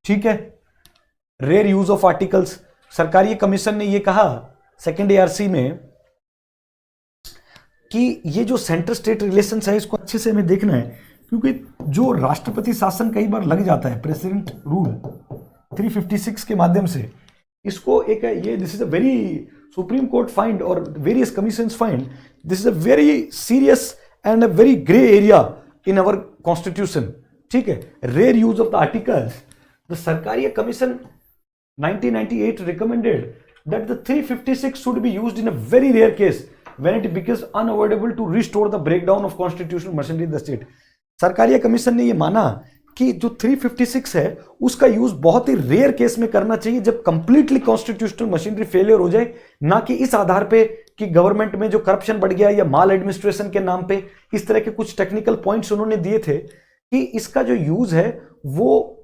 ठीक है, रेयर यूज ऑफ आर्टिकल्स। सरकारी commission ने ये कहा सेकेंड ARC में कि ये जो सेंटर स्टेट रिलेशंस है इसको अच्छे से हमें देखना है, क्योंकि जो राष्ट्रपति शासन कई बार लग जाता है प्रेसिडेंट रूल 356 के माध्यम से, इसको एक ये this is a very supreme court find और various commissions find this is a very serious and a very grey area in our constitution. ठीक है, rare use of the articles. The Sarkaria commission 1998 recommended that the 356 should be used in a very rare case when it becomes unavoidable to restore the breakdown of constitutional machinery in the state. सरकारी commission ने ये माना कि जो 356 है उसका use बहुत ही rare case में करना चाहिए जब कंप्लीटली कॉन्स्टिट्यूशनल मशीनरी फेलियर हो जाए, ना कि इस आधार पे कि गवर्नमेंट में जो करप्शन बढ़ गया या माल एडमिनिस्ट्रेशन के नाम पे। इस तरह के कुछ टेक्निकल पॉइंट्स उन्होंने दिए थे कि इसका जो यूज है वो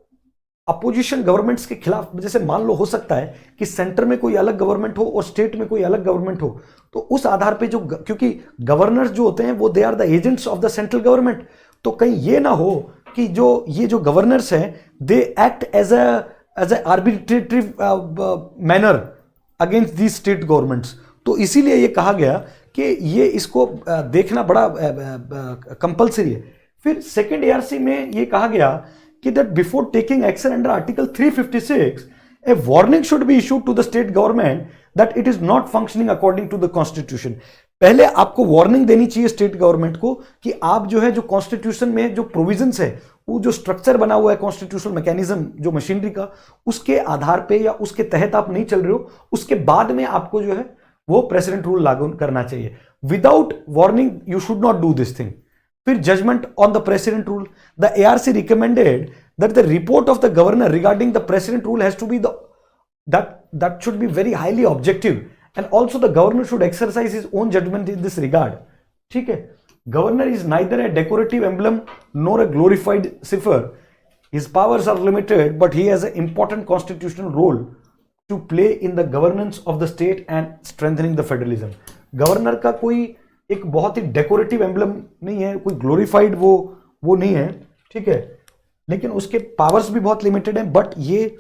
अपोजिशन गवर्नमेंट्स के खिलाफ, जैसे मान लो हो सकता है कि सेंटर में कोई अलग गवर्नमेंट हो और स्टेट में कोई अलग गवर्नमेंट हो, तो उस आधार पे जो क्योंकि गवर्नर्स जो होते हैं वो they are the agents of the central government, तो कहीं ये ना हो कि जो गवर्नर्स हैं they act as a arbitrary manner against the state governments. तो इसीलिए ये कहा गया कि ये इसको देखना बड़ा कंपलसरी है। फिर सेकेंड ARC में ये कहा गया कि that before taking action under Article 356, a warning should be issued to the state government that it is not functioning according to the constitution. पहले आपको वार्निंग देनी चाहिए स्टेट गवर्नमेंट को कि आप जो है जो कॉन्स्टिट्यूशन में जो प्रोविजंस है, वो जो स्ट्रक्चर बना हुआ है कॉन्स्टिट्यूशनल मैकेनिज्म जो मशीनरी का, उसके आधार पे या उसके तहत आप नहीं चल रहे हो, उसके बाद में आपको जो है वो प्रेसिडेंट रूल लागू करना चाहिए। Without warning you should not do this thing. फिर judgment on the president rule, the ARC recommended that the report of the governor regarding the president rule has to be that should be very highly objective, and also the governor should exercise his own judgment in this regard. ठीक है, governor is neither A decorative emblem nor a glorified cipher. His powers are limited, but he has an important constitutional role to play in the governance of the state and strengthening the federalism. Governor का कोई एक बहुत ही decorative emblem नहीं है, कोई glorified वो नहीं है, ठीक है, लेकिन उसके पावर्स भी बहुत लिमिटेड हैं, बट ये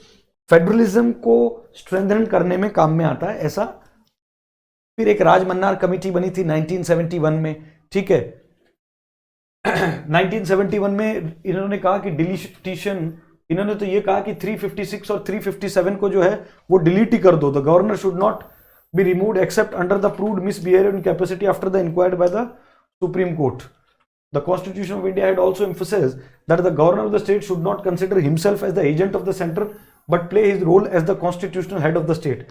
फेडरलिज्म को स्ट्रेंथन करने में काम में आता है, ऐसा. फिर एक राजमन्नार कमेटी बनी थी 1971 में, ठीक है. 1971 में इन्होंने कहा कि डिलीटिशन, इन्होंने तो ये कहा कि 356 और 357 को जो है वो डिलीट ही कर दो. The governor should not be removed except under the proved misbehaviour in capacity after the inquired by the supreme court. The constitution of India had also emphasised that the governor of the state should not consider himself as the agent of the centre but play his role as the constitutional head of the state.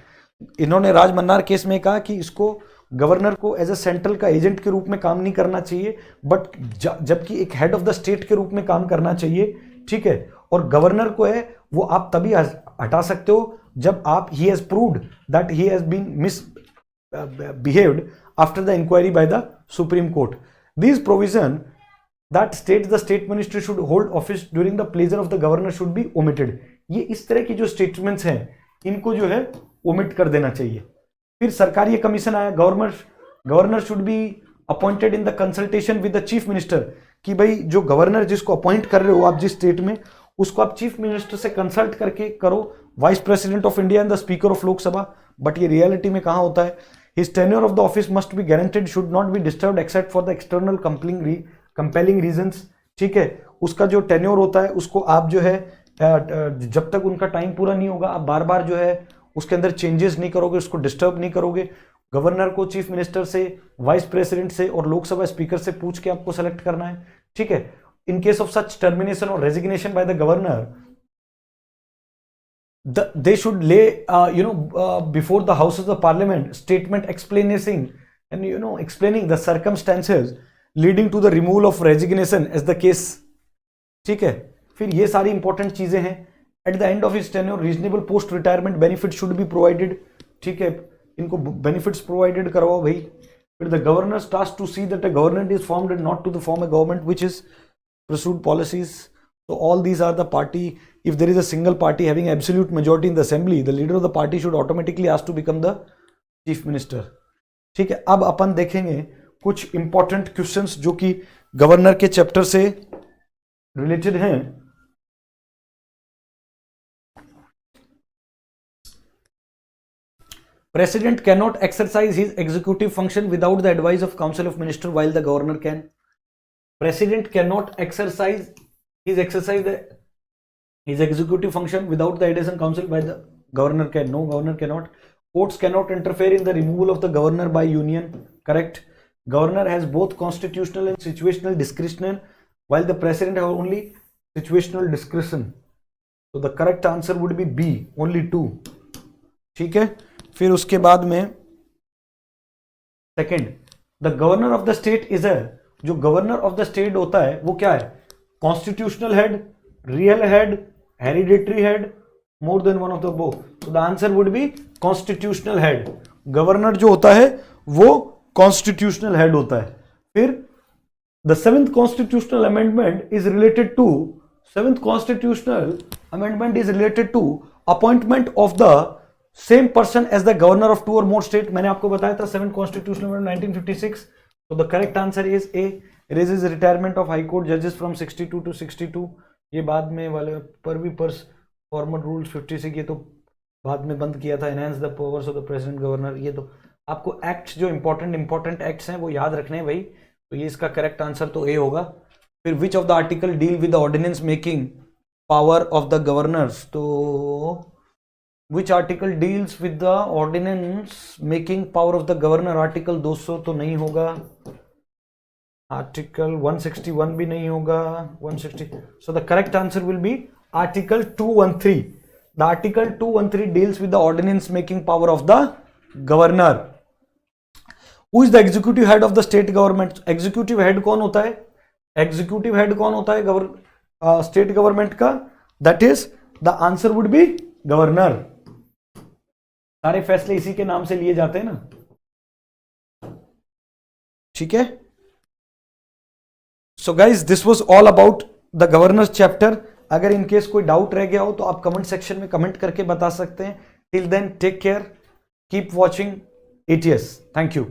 इन्होंने Rajamannar case में कहा कि इसको governor को as a central का agent के रूप में काम नहीं करना चाहिए, बट जबकि एक हेड ऑफ द स्टेट के रूप में काम करना चाहिए, ठीक है. और गवर्नर को है वो आप तभी हटा सकते हो जब आप he has proved that he has been misbehaved after the inquiry by the supreme Court. This provision that state the state minister should hold office during the pleasure of the governor should be omitted. ये इस तरह की जो statements हैं इनको जो है omit कर देना चाहिए. फिर सरकारी कमीशन आया, governor should be appointed in the consultation with the chief minister, कि भाई जो गवर्नर जिसको अपॉइंट कर रहे हो आप जिस स्टेट में, उसको आप चीफ मिनिस्टर से कंसल्ट करके करो, vice president of India and the speaker of Lok Sabha. But ये रियलिटी में कहां होता है. His tenure of the office must be guaranteed, should not B disturbed except for the external compelling reasons, ठीक है. उसका जो टेन्योर होता है उसको आप जो है जब तक उनका टाइम पूरा नहीं होगा आप बार बार जो है उसके अंदर चेंजेस नहीं करोगे, उसको डिस्टर्ब नहीं करोगे. गवर्नर को चीफ मिनिस्टर से, वाइस प्रेसिडेंट से और लोकसभा स्पीकर से पूछ के आपको सेलेक्ट करना है, ठीक है. In case of such termination और resignation by the governor, they should lay before the house of the parliament statement explaining the circumstances leading to the removal of resignation as the case, ठीक है. फिर ये सारी important चीजें हैं. At the end of his tenure reasonable post retirement benefit should be provided, ठीक है. इनको बेनिफिट्स प्रोवाइडेड करवाओ भाई. फिर the governor task to see that a government is formed and not to the form a government which is pursued policies. So all these are the party. If there is a single party having absolute majority in the assembly, the leader of the party should automatically ask to become the chief minister. ठीक है. अब अपन देखेंगे कुछ important questions जो कि governor के chapter से रिलेटेड हैं. President cannot exercise his executive function without the advice of Council of Ministers, while the governor can. President cannot exercise his executive function without the advice and counsel by the governor can. No, governor cannot. Courts cannot interfere in the removal of the governor by union. Correct. Governor has both constitutional and situational discretion, while the president has only situational discretion. So the correct answer would be B, only 2. ठीक है. फिर उसके बाद में second, the governor of the state is a, जो governor of the state होता है वो क्या है. Constitutional head, real head, hereditary head, more than one of the both. तो the answer would be constitutional head. Governor जो होता है वो कॉन्स्टिट्यूशनल हेड होता है. फिर the seventh constitutional amendment is related to, seventh constitutional amendment is related to appointment of the same person as the governor of 2 और more state. मैंने आपको बताया था 7 कॉन्स्टिट्यूशनल अमेंडमेंट 1956. तो the correct answer is a, raises retirement of high court जजेस from 62 to 62. ये बाद में वाले पर भी पर्स फॉर्मल रूल्स 56 ये तो बाद में बंद किया था. Enhance the powers of the president governor. ये तो आपको एक्ट्स जो इंपॉर्टेंट एक्ट्स हैं वो याद रखने हैं भाई. तो ये इसका करेक्ट आंसर तो ए होगा. फिर which of the article deal with the ordinance making power of the governors. तो Which article deals with the ordinance making power of the governor? Article 200 तो नहीं होगा, आर्टिकल 161 भी नहीं होगा, 160. So the correct answer will be article 213. The article 213 deals with the ordinance making power of the governor. Who is the executive head of the state government? Executive head कौन होता है? Executive head कौन होता है state government का? That is the answer would be governor. सारे फैसले इसी के नाम से लिए जाते हैं ना. ठीक है. So guys this was all about the governor chapter. अगर इनकेस कोई डाउट रह गया हो तो आप कमेंट सेक्शन में कमेंट करके बता सकते हैं। Till then take care, keep watching ATS। Thank you.